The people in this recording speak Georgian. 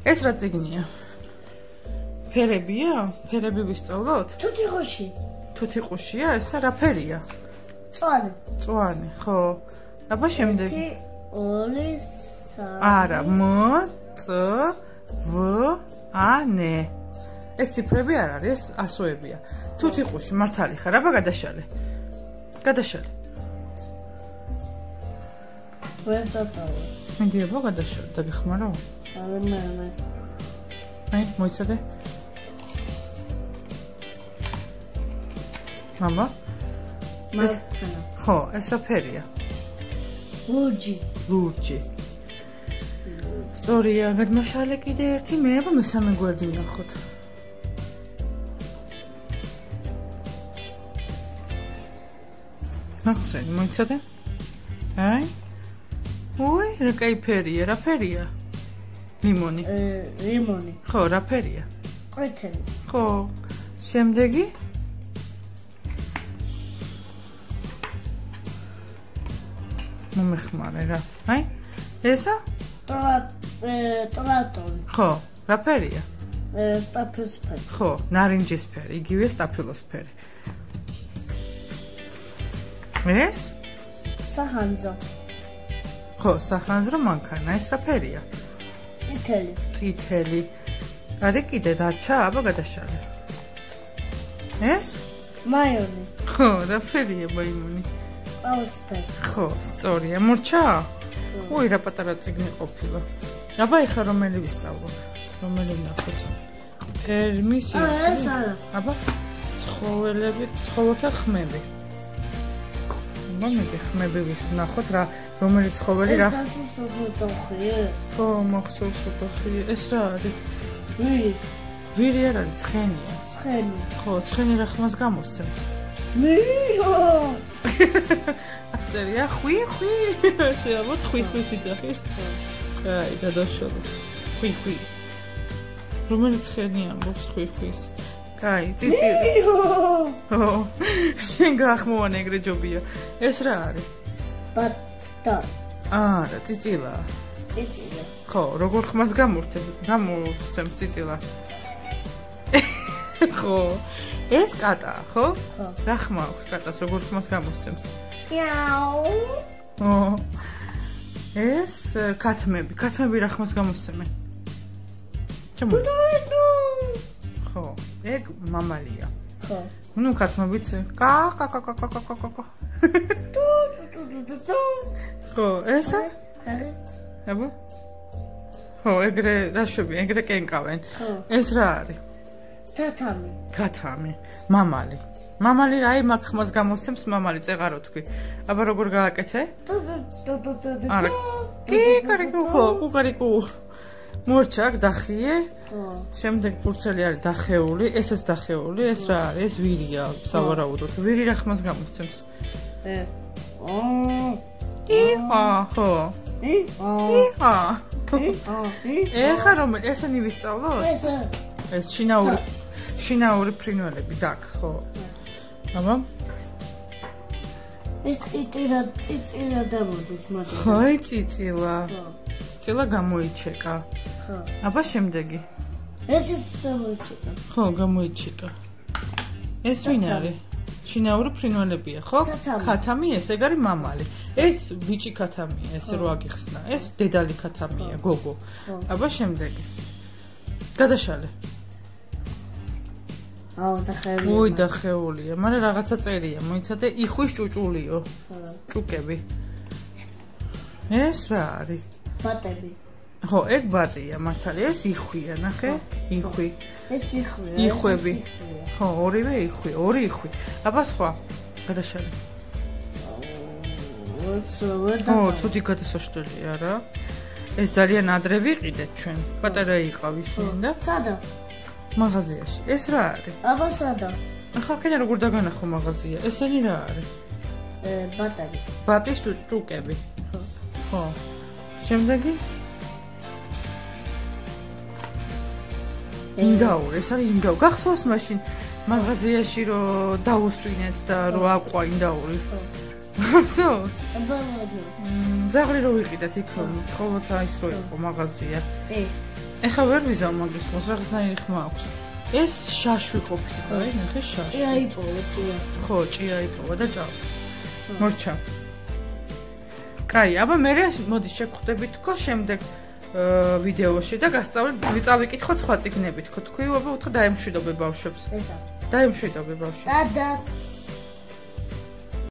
ეს რა წიგნია? ფერებია? ფერები ვისწავლოთ? თუთიყუშია? ესა რა ფერია? წვანი, ხო. აბა შემდეგ. 1 2 3 არა, მ წ ვ ა ნ. ეს ციფრები არ არის, ეს ასოებია. თუთიყუში მართალი ხარ, აბა გადაშალე. ვერ დატოვე. მიდი აბა გადაშალე, დაგეხმარო? მე. აი, მოიცადე. მამა? ხო, ეს რა ფერია? ლურჯი. სწორია, გადმოშალე კიდე ერთი, მე აბა მესამე გვერდი ვნახოთ. ნახსენი, მოიცადე? აი. უი, რა კაი ფერია, რა ფერია? ლიმონი. ლიმონი. ხო, რა ფერია? ყვითელი. ხო. შემდეგი? მომეხმარე რა. აი. ესა? ტრატორი. ხო, რა ფერია? სტაფილოსფერი. ხო, ნარინჯისფერი, იგივე სტაფილოსფერი. ეს? სახანძრო. ხო, სახანძრო მანქანა, ეს რა ფერია? წითელი. არის კიდე დარჩა, აბა გადაშალე. ეს? მაიონი. ხო, რა ფერია მაიმუნი? ყავისფერი. ხო, სწორია. მორჩა? უი, რა პატარა წიგნი ყოფილა. აბა ეხა რომელი ვისწავლოთ? რომელი ვნახოთ? ფერმის ეს არა. აბა ცხოველები, ცხოველთა ხმები. მომენტი ხმები ვნახოთ რა, რომელი ცხოველი რა? ხო, მახსოვს ოთახი. ეს რა არის? ვირი არ არის, ცხენია. ხო, ცხენი რა ხმას გამოსცემს? აღწერია ხვი. შეაბოთ ხვი სიძახის. აი, გადაშალოთ. ხვი. რომელი ცხენი ამბობს ხვი-ხვის? კაი, წიწილი. ხო. შენ გახმოვან ეგრე ჯობია. ეს რა არის? ბატა. არა, წიწილა. ხო, როგორ ხმას გამოსცემს წიცილა? ხო. ეს კატა, ხო? რა ხმა აქვს კატას, როგორ ხმას გამოსცემს? ო. ეს ქათმები რა ხმას გამოსცემენ? ხო, ეგ მამალია. ნუ ქათმებიც კა. ხო, ესა? აბა? ხო, ეგრე რაშვები, ეგრე კენკავენ. ეს რა არის? ქათამი. მამალი აი მაგ ხმას გამოსცემს მამალი, წეღარო თქვი. აბა როგორ გააკეთე? არა. კუკარიკუ. მორჩა აქ დახიე. შემდეგ ფურცელი არის დახეული, ესეც დახეული, ეს რა არის? ეს ვირია, სავარაუდოდ. ვირი რა ხმას გამოსცემს? ხო. ეხა რომელი ესენი ვისწავლოთ? ეს შინაური ფრინველები, დაკ, ხო. აბა? ეს წიწილა დამოდის მაგალითად. ხო, წიწილა. წიწილა გამოიჩეკა. ხო. აბა შემდეგი? ესეც გამოიჩეკა. ხო, გამოიჩეკა. ეს ვინ არის? შინაური ფრინველებია, ხო? ქათამი, ეს ეგ არის მამალი. ეს ბიჭი ქათამია, ეს რო აგიხსნა. ეს დედალი ქათამია, გოგო. აბა შემდეგი? გადაშალე. დახეულია. უი, დახეულია, მაგრამ რაღაცა წერია, მოიცადე, იხვის ჭუჭულიო. ჭუკები. ეს რა არის? ბატები. ხო, ეგ ბატია, მართალია, ეს იხვია, ნახე? იხვი. ეს იხვია. იხვები. ხო, ორივე იხვი, ორი იხვი. აბა სხვა, გადაშალე. ო, ცუდი გადასაშლელია რა. ეს ძალიან ადრე ვიყიდეთ ჩვენ. პატარა იყავი შენ და? სადა? მაღაზიაში. ეს რა არის? აბა სადა? ახლა კიდე როგორ დაგანახო მაღაზია? ესენი რა არის? ბატები. ბატის ჭუკები. ხო. შემდეგი? ინდაური, ეს არის ინდაური. გახსოვს მაშინ მაღაზიაში რო დაუსტვინეთ და რო აყვა ინდაური? გახსოვს? აბა. ზაღლი რო ვიყიდეთ იქ ცხოველთა ის რო იყო მაღაზია. ეხლა ვერ ვიზამ მაგის ხმას, რაღაცნაირი ხმა აქვს. ეს შაშვი ყოფილა, აი, ნახე შაშვი. ჭია იპოვა, ჭია. ხო, ჭია იპოვა და ჭამს. მორჩა. კაი, აბა მე მოდი შეგხვდებით თქო შემდეგ ვიდეოში და ვიწავიკითხოთ სხვა წიგნები თქო. თქვი აბა უთხრა დაემშვიდობე ბავშვებს. ესა. დაემშვიდობე ბავშვებს. და